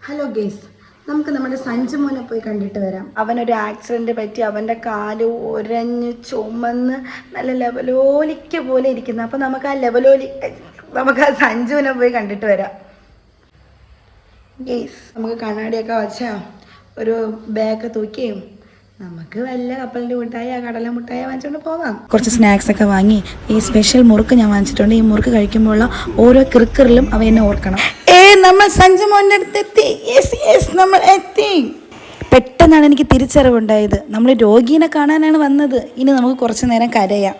Hello guys, നമുക്ക് നമ്മുടെ സഞ്ജു മോനെ പോയി കണ്ടിട്ട് വരാം. അവനൊരു ആക്സിഡൻറ്റ് പറ്റി അവൻ്റെ കാല് ഉരഞ്ഞ് ചുമന്ന് നല്ല ലെവലോലിക്ക പോലെ ഇരിക്കുന്നു. അപ്പം നമുക്ക് ആ സഞ്ജുവിനെ പോയി കണ്ടിട്ട് വരാം. ഗേസ്, നമുക്ക് കണ്ണാടിയൊക്കെ വെച്ചാ ഒരു ബാഗ് തൂക്കിയും നമുക്ക് വല്ല കപ്പലിൻ്റെ മുട്ടായ കടല മുട്ടായ വാങ്ങിച്ചുകൊണ്ട് പോകാം. കുറച്ച് സ്നാക്സ് ഒക്കെ വാങ്ങി ഈ സ്പെഷ്യൽ മുറുക്ക് ഞാൻ വാങ്ങിച്ചിട്ടുണ്ട്. ഈ മുറുക്ക് കഴിക്കുമ്പോഴുള്ള ഓരോ കിറുക്കിറിലും അവ എന്നെ ഓർക്കണം. നമ്മൾ സഞ്ജു മോൻ്റെ അടുത്ത് എത്തി. യെസ് നമ്മൾ എത്തി. പെട്ടെന്നാണ് എനിക്ക് തിരിച്ചറിവുണ്ടായത്. നമ്മൾ രോഗീനെ കാണാനാണ് വന്നത്. ഇനി നമുക്ക് കുറച്ച് നേരം കരയാം.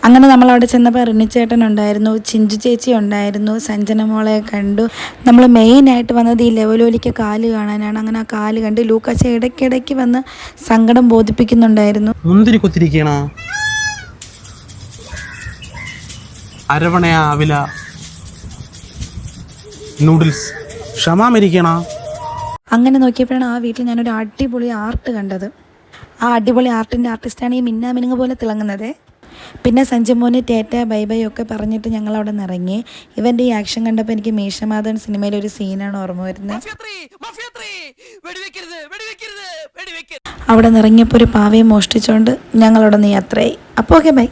അങ്ങനെ നമ്മൾ അവിടെ ചെന്നപ്പോൾ റിനിച്ചേട്ടൻ ഉണ്ടായിരുന്നു, ചിഞ്ചു ചേച്ചി ഉണ്ടായിരുന്നു, സഞ്ജന മോളെ കണ്ടു. നമ്മൾ മെയിനായിട്ട് വന്നത് ഈ ലെവലോലിക്ക കാല് കാണാനാണ്. അങ്ങനെ ആ കാല് കണ്ട് ലൂക്കാച്ച ഇടയ്ക്കിടയ്ക്ക് വന്ന് സങ്കടം ബോധിപ്പിക്കുന്നുണ്ടായിരുന്നു. മുന്തിരി കുത്തിരിക്കണ അരവണയ അവില നൂഡിൽസ് ക്ഷമാമരിക്കണ. അങ്ങനെ നോക്കിയപ്പോഴാണ് ആ വീട്ടിൽ ഞാനൊരു അടിപൊളി ആർട്ട് കണ്ടത്. ആ അടിപൊളി ആർട്ടിൻ്റെ ആർട്ടിസ്റ്റാണ് ഈ മിന്നാമിനുങ്ങ് പോലെ തിളങ്ങുന്നത്. പിന്നെ സഞ്ജു മോന് ടേറ്റ ബൈ ബൈ ഒക്കെ പറഞ്ഞിട്ട് ഞങ്ങൾ അവിടെ നിന്ന് ഇറങ്ങി. ഇവൻ്റെ ഈ ആക്ഷൻ കണ്ടപ്പോൾ എനിക്ക് മീശമാധവൻ സിനിമയിലെ ഒരു സീനാണ് ഓർമ്മ വരുന്നത്. അവിടെ നിന്ന് ഇറങ്ങിയപ്പോൾ ഒരു പാവയെ മോഷ്ടിച്ചുകൊണ്ട് ഞങ്ങളവിടെ നിന്ന് യാത്രയായി. അപ്പോൾ ഓക്കെ, ബൈ.